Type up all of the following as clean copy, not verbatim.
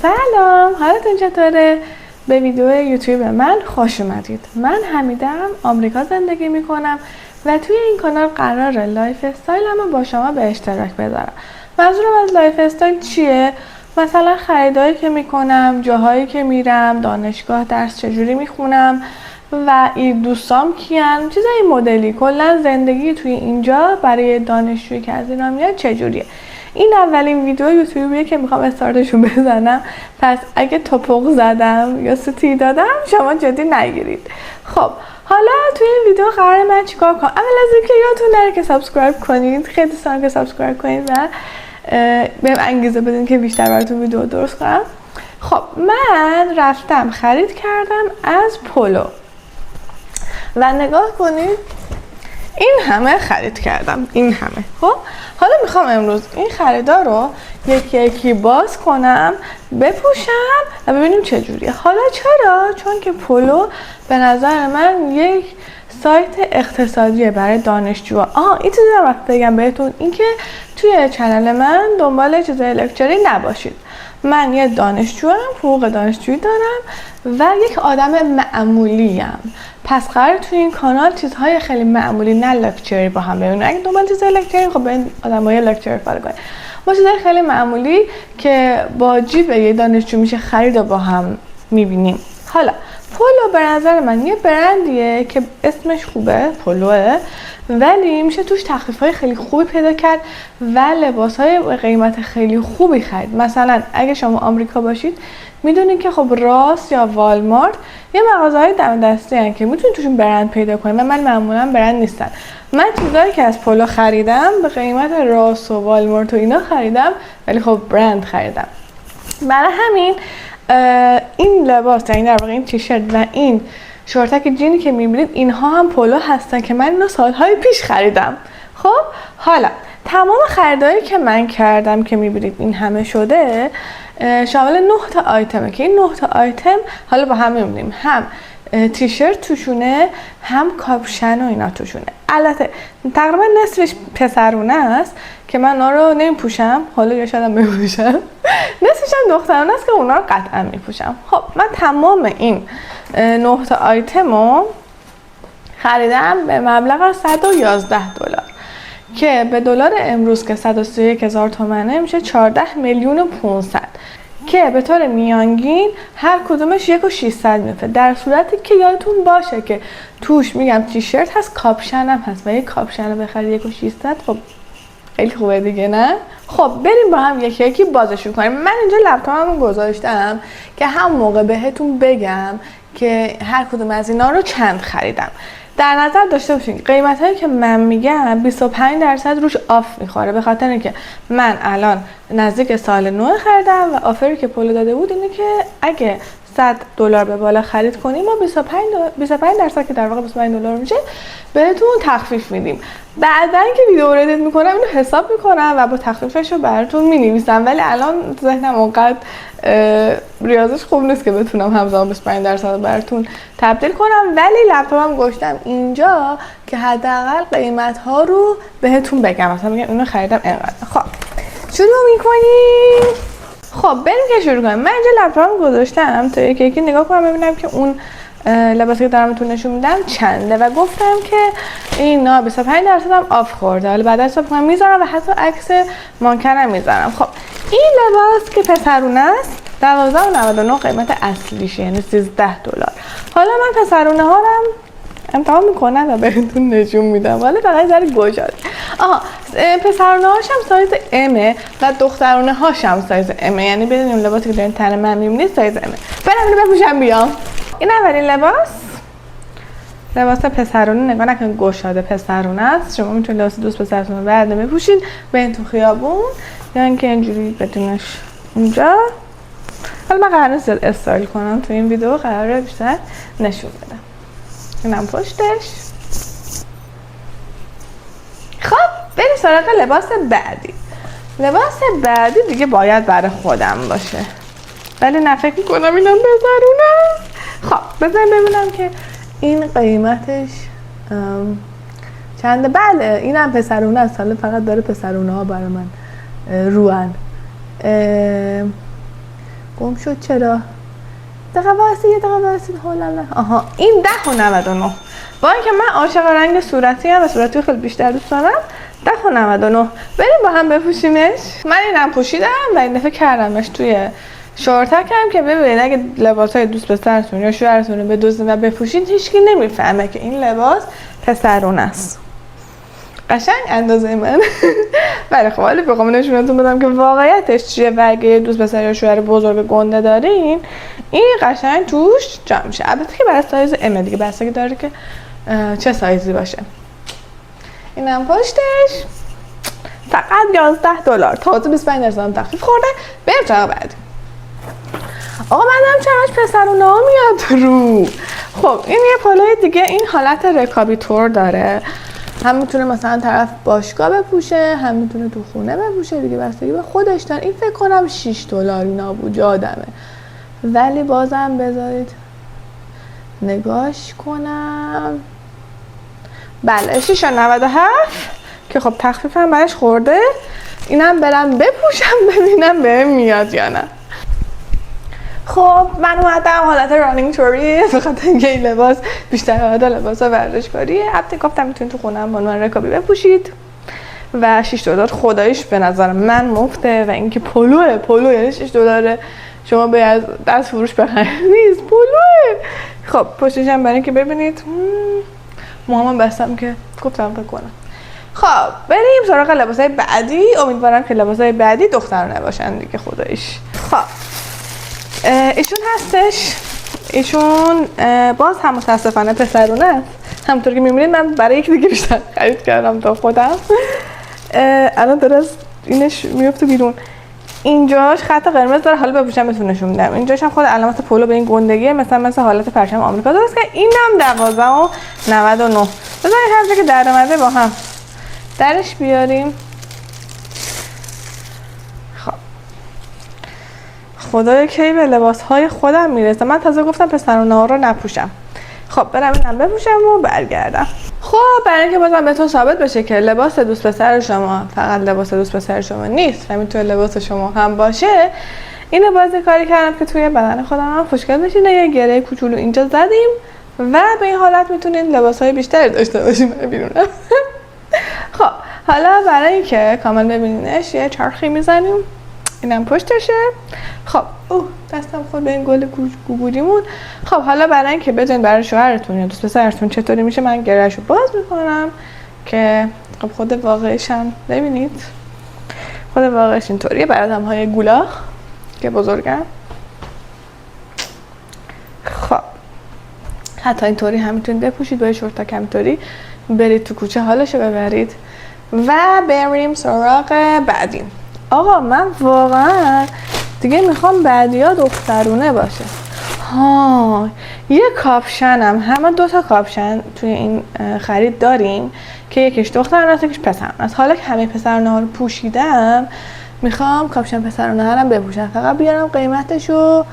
سلام، حالتون چطوره؟ به ویدیو یوتیوب من خوش اومدید. من حمیدم، آمریکا زندگی میکنم و توی این کانال قراره لایف استایلمو با شما به اشتراک بذارم. منظورم از لایف استایل چیه؟ مثلا خریدایی که میکنم، جاهایی که میرم، دانشگاه درس چجوری میخونم و این دوستام کیان، چیزای این مدلی. کلا زندگی توی اینجا برای دانشجویی که از ایران میاد چجوریه. این اولین ویدیو یوتیوبیه که میخوام استارتشون بزنم، پس اگه توپق زدم یا سوتی دادم شما جدی نگیرید. خب حالا توی این ویدیو قراره من چیکار کنم؟ اول از اینکه یادتون نره که سابسکرایب کنید، خیلی دوست دارم که سابسکرایب کنید و بهم انگیزه بدین که بیشتر براتون ویدیو درست کنم. خب من رفتم خرید کردم از پولو و نگاه کنید این همه خرید کردم، این همه. خب حالا میخوام امروز این خریدا رو یکی یکی باز کنم، بپوشم و ببینیم چجوریه. حالا چرا؟ چون که پولو به نظر من یک سایت اقتصادیه برای دانشجوها. این چیزی رو وقت بگم بهتون، اینکه توی چنل من دنبال چیزای لکچری نباشید. من یه دانشجوام، حقوق دانشجویی دارم و یک آدم معمولیم. پس قرار توی این کانال چیزهای خیلی معمولی، نه لکچری با هم ببینید. اگه دنبال چیزهای لکچری خب این آدمای لکچری فالو کنید. ما چیزهای خیلی معمولی که با جیب یه دانشجو میشه خرید و با هم میبینیم. حالا پولو به نظر من یه برندیه که اسمش خوبه، پولوه، ولی میشه توش تخفیف‌های خیلی خوبی پیدا کرد و لباس‌های به قیمت خیلی خوبی خرید. مثلا اگه شما آمریکا باشید میدونید که خب راس یا والمارت یه مغازه‌های دم دستی هستن که میتونید توشون برند پیدا کنید و من معمولا برند نیستن. من چیزایی که از پولو خریدم به قیمت راس و والمارت و اینا خریدم، ولی خب برند خریدم. برای همین این لباس، یعنی در واقع این تیشرت و این شورتک جینی که میبینید اینها هم پولو هستن که من اینو سالهای پیش خریدم. خب حالا تمام خریدایی که من کردم که میبینید این همه شده شامل 9 تا آیتمه که این 9 تا آیتم حالا با هم میبینیم، هم تیشرت توشونه، هم کاپشن و اینا توشونه. البته تقریبا نصفش پسرونه است که من اونا رو نمیپوشم، حالا یا شاید بپوشم. نصفش هم دخترانه است که اونا رو قطعا میپوشم. خب من تمام این 9 تا آیتم رو خریدم به مبلغ $111 که به دلار امروز که 131,000 تومنه میشه 14,500,000 که به طور میانگین هر کدومش 1,600,000 میفته. در صورتی که یادتون باشه که توش میگم تیشرت هست، کاپشن هم هست و یک کاپشن رو بخرید 1,600,000 خب خیلی خوبه دیگه، نه؟ خب بریم با هم یکی یکی بازشون کنیم. من اینجا لپتاپمو گذاشتم که هم موقع بهتون بگم که هر کدوم از اینا رو چند خریدم. در نظر داشته باشین قیمت هایی که من میگم 25% روش آف میخوره، به خاطر اینکه من الان نزدیک سال 9 خریدم و آفری که پولو داده بود اینه که اگه $100 به بالا خرید کنیم ما 25% که در واقع $25 میشه بهتون تخفیف میدیم. بعدن که ویدیو رو ادیت میکنم اینو حساب میکنم و با تخفیفش رو براتون مینویسم، ولی الان ذهنم اونقدر ریاضیش خوب نیست که بتونم همزمان 25% براتون تبدیل کنم، ولی لپتاپم گذاشتم اینجا که حداقل قیمت ها رو بهتون بگم. مثلا میگم اینو خریدم اینقدر. خب شروع میکنیم. خب بریم که شروع کنیم. من اینجا لپتاپم گذاشتم تا یکی یکی نگاه کنم ببینم که اون لباسی که دارم بهتون نشون میدم چنده و گفتم که اینا 25% هم آف خورده. حالا بعد از حساب کنم میذارم و حتی عکس مانکنم میذارم. خب این لباس که پسرونه است 12.99 قیمت اصلیشه، یعنی $13. حالا من پسرونه ها رو امتحان میکنم و بهتون نشون میدم. حالا فقط ذره گوشاد. پسرونه هاش هم سایز M و دخترونه هاش هم سایز M، یعنی بدونیم لباسی که دارین تن من میبینید سایز M. برم اینو بپوشم بیام. این اولین لباس پسرونه. نگاه نکنید گشاده پسرونه است. شما میتونید لباس دوست پسرتون رو بعد بپوشید برین تو خیابون یا اینکه اینجوری بدونش اونجا. حالا من قرار نیست استایل کنم تو این ویدیو، قراره بیشتر نشون بدم. اینم پشتش. خب بریم سراغ لباس بعدی. لباس بعدی دیگه باید برای خودم باشه، ولی نه فکر میکنم اینم پسرونه. خب بذاریم ببینم که این قیمتش چنده. بله اینم پسرونه است، حالا فقط داره پسرونه ها برای من روان. گم شد چرا؟ دقیقه واسه حالم. آها این 10.99. با اینکه من عاشق رنگ صورتی هم و صورتی خیلی بیشتر دوست دارم. 10.99. بریم با هم بپوشیمش. من اینم پوشیدم و این دفعه کردمش توی شورتکم که ببینید اگه لباسای دوست پسرتون یا شوهرتون رو بدوزین و بپوشین هیچکی نمیفهمه که این لباس پسرونه است. قشنگ اندازه من. ولی خب حالا بخوام نشونتون بدم که واقعیتش چیه و اگه دوست پسر یا شوهر بزرگ گنده دارین این قشنگ توش جا میشه. البته که برای سایز ام دیگه بستگی داره که چه سایزی باشه. اینم پشتش فقط $11 تازه 25% تخفیف خورده. بریم سراغ بعدی. آقا منم چراش پسرونه ها میاد رو. خب این یه پالوی دیگه این حالت رکابی تور داره. هم میتونه مثلا طرف باشگاه بپوشه هم میتونه تو خونه بپوشه دیگه بستگی به خودش داره. این فکر کنم $6 اینا بود یادمه. ولی بازم بذارید نگاش کنم. بله 6.97 که خب تخفیفم برش خورده. اینم برم بپوشم ببینم بهم میاد یا نه. خب من اومدم حالت رانینگ توری بخاطر اینکه این لباس بیشتر حالت لباس ورزشکاریه. البته گفتم میتونید تو خونه‌ام با عنوان رکابی بپوشید و $6 خداییش به نظر من مفته و اینکه پلو یعنی $6 شما به از دست فروش بخرید نیست پلوه. خب پشتش هم برای اینکه ببینید موهام بستم که گفتم فکر کنم. خب بریم سراغ لباسای بعدی. امیدوارم که لباسای بعدی دخترانه باشن دیگه خداییش. خب ایشون هستش. ایشون باز هم متاسفانه پسرونه است. همونطور که می‌بینید من برای یک دیگه بیشتر خرید کردم تا خودم. الان داره از اینش میفته بیرون. اینجاش خط قرمز داره. حالا بپوشم بهتون نشون میدم. اینجاش هم خود علامت پولو به این گندگی مثل حالت پرچم آمریکا درست که اینم 12.99. بذارید هر جا که در اومده با هم درش بیاریم. خب خدایا کی به لباس‌های خودم میرسه. من تازه گفتم پسرونه ها رو نپوشم. خب برم اینم بپوشم و برگردم. خب برای اینکه بازم بهتون ثابت بشه که لباس دوست پسر شما فقط لباس دوست پسر شما نیست و میتونه لباس شما هم باشه، اینو بازی کاری کردم که توی بدن خودم هم خوشگل بشینه. یه گره کوچولو اینجا زدیم و به این حالت میتونین لباس‌های بیشتری داشته باشیم بیرون. خب حالا برای اینکه کامل ببینینش یه چرخی میزنیم. اینم پشتشه. خب دستم خود به این گل گوگوریمون. خب حالا برای اینکه بدونید برای شوهرتون یا دوست پسرتون چطوری میشه من گرهشو باز میکنم که خب خود واقعیش هم ببینید. خود واقعیش اینطوریه. برای آدم‌های گولاخ که بزرگن. خب حتی اینطوری هم میتونید بپوشید با شورتاک همینطوری برید تو کوچه حالشو ببرید. و بریم سراغ بعدی. آقا من واقعا دیگه میخوام بعدیا دخترونه باشه. یه کاپشنم همه 2 تا کاپشن توی این خرید داریم که یکیش دخترونه است یکیش پسرونه است. حالا که همه پسرونه ها رو پوشیدم میخوام کاپشن پسرونه ها رو بپوشم. فقط بیارم قیمتشو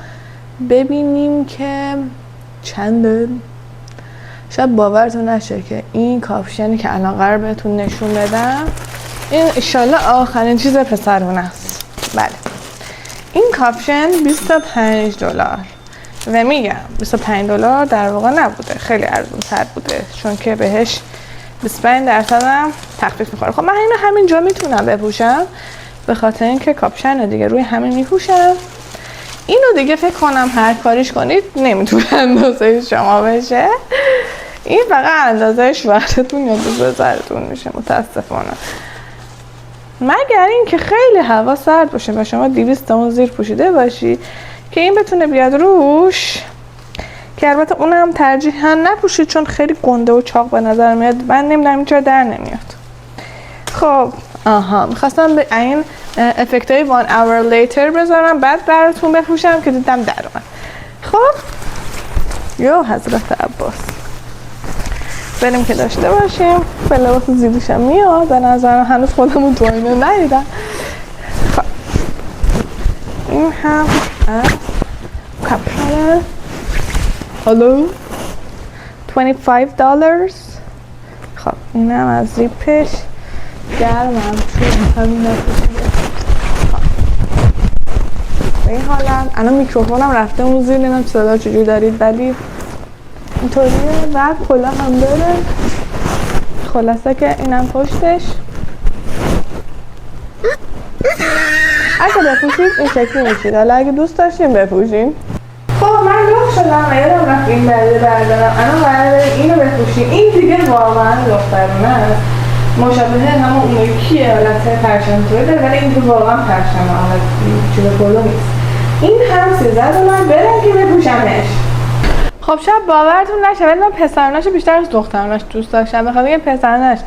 ببینیم که چنده. شاید باورتون نشه که این کاپشنی که الان قرار بهتون نشون بدم این انشالله آخرین چیز پسرونه است. بله این کاپشن $25 و میگم $25 در واقع نبوده، خیلی ارزون تر بوده چون که بهش 25% هم تخفیف میخوره. خب من اینو همینجا میتونم بپوشم به خاطر اینکه کاپشن دیگه روی همین میپوشم. اینو دیگه فکر کنم هر کاریش کنید نمیتونه اندازه شما بشه. این فقط اندازه شوهرتون یا دوست پسرتون میشه متاسفانه. مگر این که خیلی هوا سرد باشه و شما 200 اون زیر پوشیده باشی که این بتونه بیاد روش، که البته اونم ترجیحاً نپوشید چون خیلی گنده و چاق به نظر میاد. من نمیدونم چرا در نمیاد. خب میخواستم به این افکتای 1 hour later بذارم بعد براتون بپوشم که دیدم در اومد. خب یا حضرت عباس بریم که داشته باشیم. به لباس زیبوشم میاد به نظرم. هنوز خودمون تو آینه ندیدم. خب این هم کاپشن هالو $25. خب اینم از زیپش گرمم چون همین نپوشیده. به این حالم. الان میکروفونم رفته اون زیر، نمیدونم صدا چجوری دارید ولی اینطوریه و کلا هم داره. خلاصه که اینم پشتش. اگه بپوشید این شکلی میشید. حالا اگه دوست داشتین بپوشین. خب من لخ شدم و یادم رفت این بده بردارم. الان قراره اینو بپوشیم. این دیگه واقعا دخترونه است. مشابه همون اون یکیه، حالت پرچم‌طوری داره ولی این دیگه واقعا پرچمه، حالت چیز پلو نیست. این هم $13 برم که بپوشمش. خب شاید باورتون نشه ولی من پسرانش بیشتر از دخترانش دوست داشتم، بخاطر اینکه پسرانش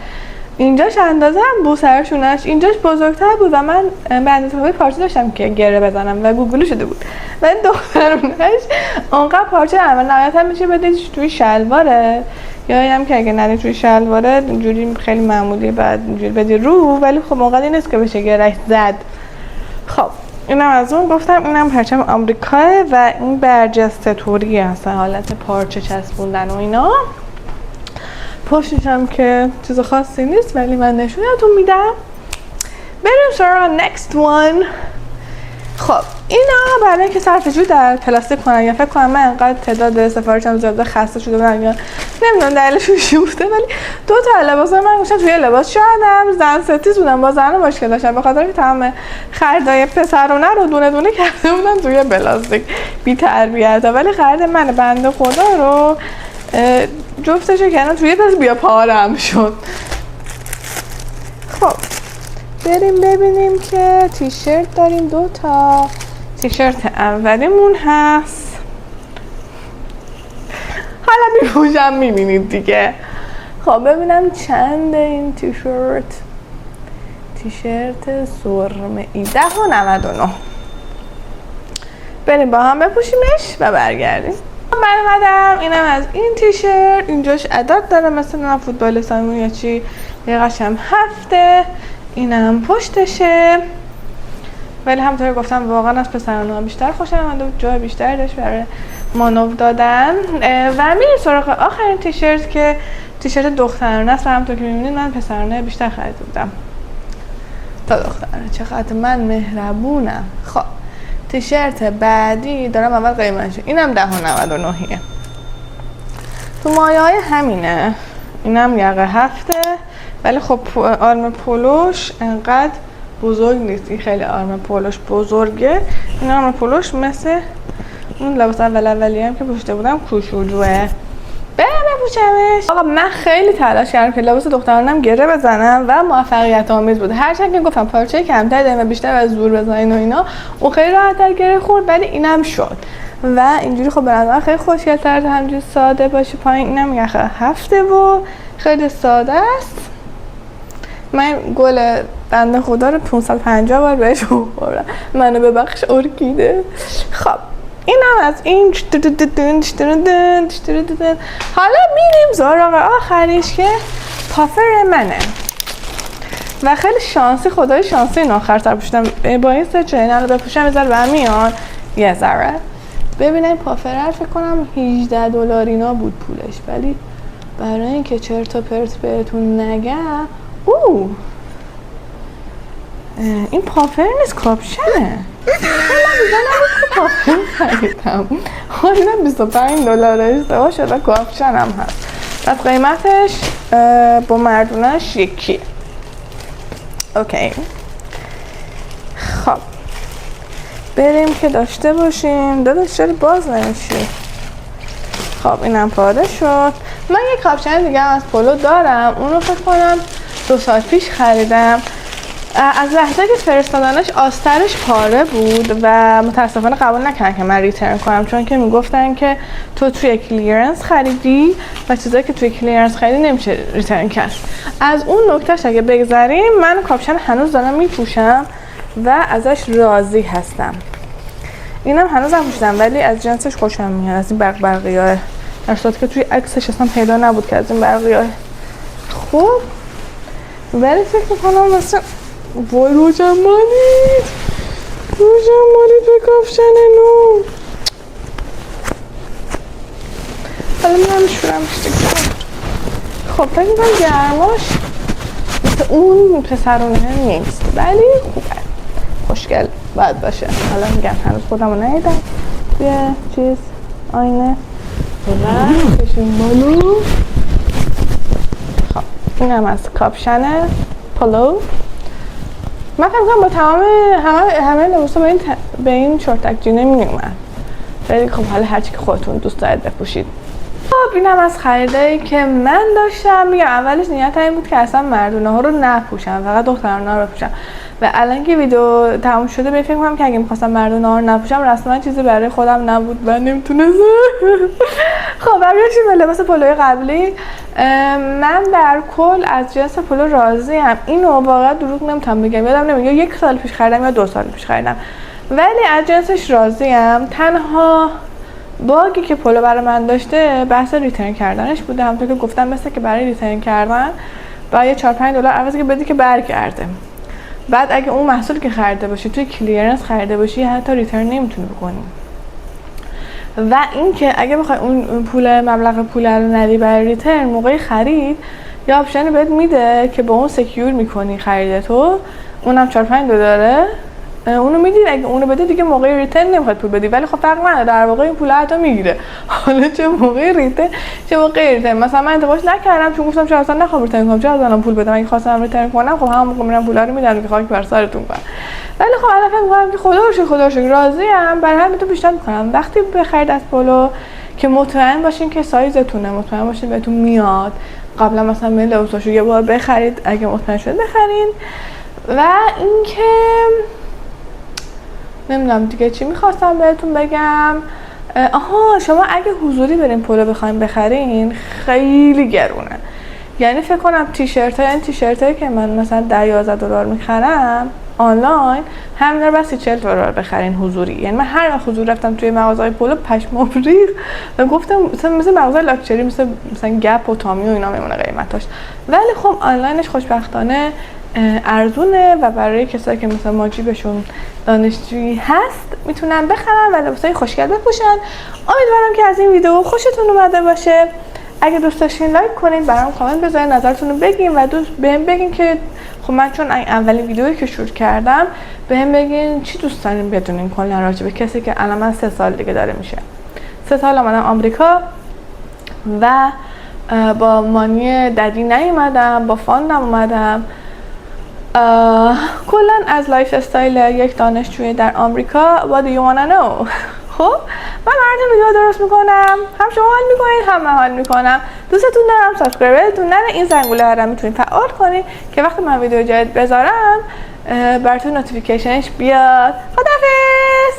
اینجاش اندازه هم بوسرشونش اینجاش بزرگتر بود و من به اندازه پارچه داشتم که گره بزنم و گوگلی شده بود. ولی دخترونش اونقدر پارچه هم نهایتا میشه بدید توی شلواره، یا اینم که اگه ندید توی شلواره اینجوری خیلی معمولی بعد اینجوری بدی رو، ولی خب اونقدر نیست که بشه گرهش زد. خب اینم از اون گفتم اینم پرچم آمریکاه و این برجسته طوری هست، حالت پارچه چسبوندن و اینا. پشتش هم که چیز خاصی نیست ولی من نشونتون میدم. بریم سراغ next one. خب اینا برای اینکه صرفه‌جویی در پلاستیک کنن، یا فکر کنم من انقدر تعداد سفارشم زیاده خسته شده بودم یا نمیدونم دلیلش چی بوده، ولی دو تا لباس من گوشم توی لباس شدم زن ستیز بودم، با زن مشکل داشتم به خاطر که تمام خریدای پسرونه رو دونه دونه کرده بودن توی پلاستیک بی تربیت، ولی خرید من بنده خدا رو جفتشو کردم توی دست بیا پارم شد. خب بریم ببینیم که تیشرت داریم. دو تا تیشرت اولیمون هست، حالا میپوشم میبینید دیگه. خب ببینم چند این تیشرت سرمه‌ای 10.99. بریم با هم بپوشیمش و برگردیم. من اومدم اینم از این تیشرت، اینجاش عدد داره مثلا فوتبال سایمون یا چی، دقیقش هم 7، اینم پشتشه. ولی همونطور گفتم واقعا از پسرانه بیشتر خوشم اومد، جای بیشتر داشت برای مانور دادن. و میریم سراغ آخرین تیشرت که تیشرت دخترانه است و همونطور که میبینید من پسرانه بیشتر خریده بودم تا دخترانه. چقدر من مهربونم. خب تیشرت بعدی دارم اول قیمتش، اینم 10.99. تو مایه های همینه، اینم یقه 7، ولی خب آرم پولوش انقدر بزرگ نیست، این خیلی آرم پولوش بزرگه. این آرم پولوش مثل اون لباس اولی هم که پوشیده بودم کوچولوه. برم بپوشمش. آقا من خیلی تلاش کردم که لباس دخترانم گره بزنم و موفقیت آمیز بود. هرچند که گفتم پارچه کمتر داریم و بیشتر از زور بزنین و اینا، اون خیلی راحت‌تر گره خورد، ولی اینم شد و اینجوری خب به نظر خیلی خوشگل‌تر همینجوری ساده باشه. پایین اینم یخه 7 و خیلی ساده است. من گل بنده خدا رو 550 بار بهش خوردم، منو ببخش ارکیده. خب اینم از این. حالا میریم سراغ آخریش که پافر منه و خیلی شانسی، خدای شانسی این آخر سر پوشیدم. با این سه چینه رو بپوشم یه ذره برمیان یه ذره. ببینیم پافر فکر کنم $18 اینا بود پولش، ولی برای اینکه چرت و پرت بهتون نگم این پافر نیست، کاپشنه. من دیگه نبود که پافر خریدم، اینم $25 اشتباه شده، کاپشن هم هست. پس قیمتش با مردونش یکی. اوکی خب بریم که داشته باشیم. داداش چرا باز نمیشه؟ خب اینم پاره شد. من یک کاپشن دیگه هم از پولو دارم، اون رو فکر کنم 2 ساعت پیش خریدم. از لحظه که فرستادنش آسترش پاره بود و متاسفانه قبول نکردن که من ریترن کنم، چون که میگفتن که تو توی کلیرنس خریدی و چیزایی که توی کلیرنس خریدی نمیشه ریترن کرد. از اون نکتهش اگه بگذریم، من کاپشن هنوز دارم میپوشم و ازش راضی هستم. اینم هنوز نپوشیدم ولی از جنسش خوشم میاد، از این برقیاه، در صورتی که توی عکسش اصلا پیدا نبود که از این برقیاه. خب ولی فکر میکنم مثلا وای روشن مالید به کاپشن نو. حالا من شورمش دیگه. خب فکر میکنم گرماش مثل اون پسرونه نیست ولی خوبه، خوشگل. باید باشه. حالا میگم هنوز خودم رو ندیدم توی چیز آینه کشیم بالو. خب اینم از کاپشن پولو. من فکر کنم با تمام همه لباسا به این شورتک جینه میومد. ولی خب حالا هرچی که خودتون دوست دارید بپوشید. خب اینم از خریدایی که من داشتم. میگم اولش نیت این بود که اصلا مردونه ها رو نپوشم، فقط دخترانه ها رو بپوشم. و الان که ویدیو تموم شده به فکر کنم که اگه می‌خواستم مردونه ها رو نپوشم رسما چیزی برای خودم نبود و نمیتونستم. خب برگردیم به لباس پولوی قبلی. من در کل از جنس پولو راضیم. اینو واقعا دروغ نمیتونم بگم، یادم نمیاد 1 سال پیش خریدم یا 2 سال پیش خریدم، ولی از جنسش راضیم. تنها باگی که پولو برای من داشته بحث ریترن کردنش بوده. همونطور که گفتم مثل که برای ریترن کردن باید $4-5 عوضی که بدی که برگرده. بعد اگه اون محصولی که خریده باشی توی کلیرنس خریده باشی حتی ریترن نمیتونی بکنی. و اینکه اگه بخوای اون مبلغ پول رو ندی برای ریترن موقع خرید یا آپشنی بهت میده که با اون سکیور میکنی خریدتو، اونم $4-5 اونو میدید. اگه اونو بده دیگه موقع ریترن نمیخواد پول بدی، ولی خب فرق نداره، در واقع این پول حتی میگیره. حالا چه موقع ریترن چه موقع ریترن. مثلا من انتباهش نکردم چون گفتم چرا اصلا نخوام ریترن کنم، چرا الان پول بدم، اگه خواستم ریترن کنم خب همون موقع میرم پولا رو میدم که خاک بر سرتون کنم. ولی خب الان فکر می‌کنم که خدا رو شکر راضیم. برای همین تو پیشنهاد می‌کنم وقتی بخرید از پولو که مطمئن باشین که سایزتونه، مطمئن باشین بهتون میاد. قبلا مثلا لباساشو یه بار بخرید اگه مطمئن شدید بخرین. و اینکه نمیدونم دیگه چی میخواستم بهتون بگم. شما اگه حضوری برین پولو بخواین بخرین خیلی گرونه. یعنی فکر کنم تیشرت که من مثلا $10-11 میخرم آنلاین همین رو بس $40 بخرین حضوری. یعنی من هر وقت حضور رفتم توی مغازهای پولو پشمام ریخت و گفتم مثلا مغازه لاکچری مثلا گپ و تامی و اینا میمونه قیمتاش، ولی خب آنلاینش خوشبختانه ارزونه و برای کسایی که مثلا ما جیبشون دانشجویی هست میتونن بخرن و لباسای خوشگل بپوشن. امیدوارم که از این ویدیو خوشتون اومده باشه. اگه دوست داشتین لایک کنین، برام کامنت بذارین، نظرتون رو بگین و بهم بگین که خب من چون اولین ویدیویی که شروع کردم بهم بگین چی دوست دارین بدونین کلا راجع به کسی که الان من 3 سال دیگه داره میشه. 3 سال اومدم آمریکا و با مانی ددی نیومدم، با فاندم اومدم. کلا از لایف استایل یک دانشجوی در آمریکا what do you wanna know. خب من براتون ویدیو درست میکنم، هم شما حال میکنید هم من حال میکنم. دوستتون دارم، سابسکرایبتون نره، این زنگوله رو میتونید فعال کنید که وقتی من ویدیو جدید بذارم براتون نوتیفیکیشنش بیاد. خداحافظ.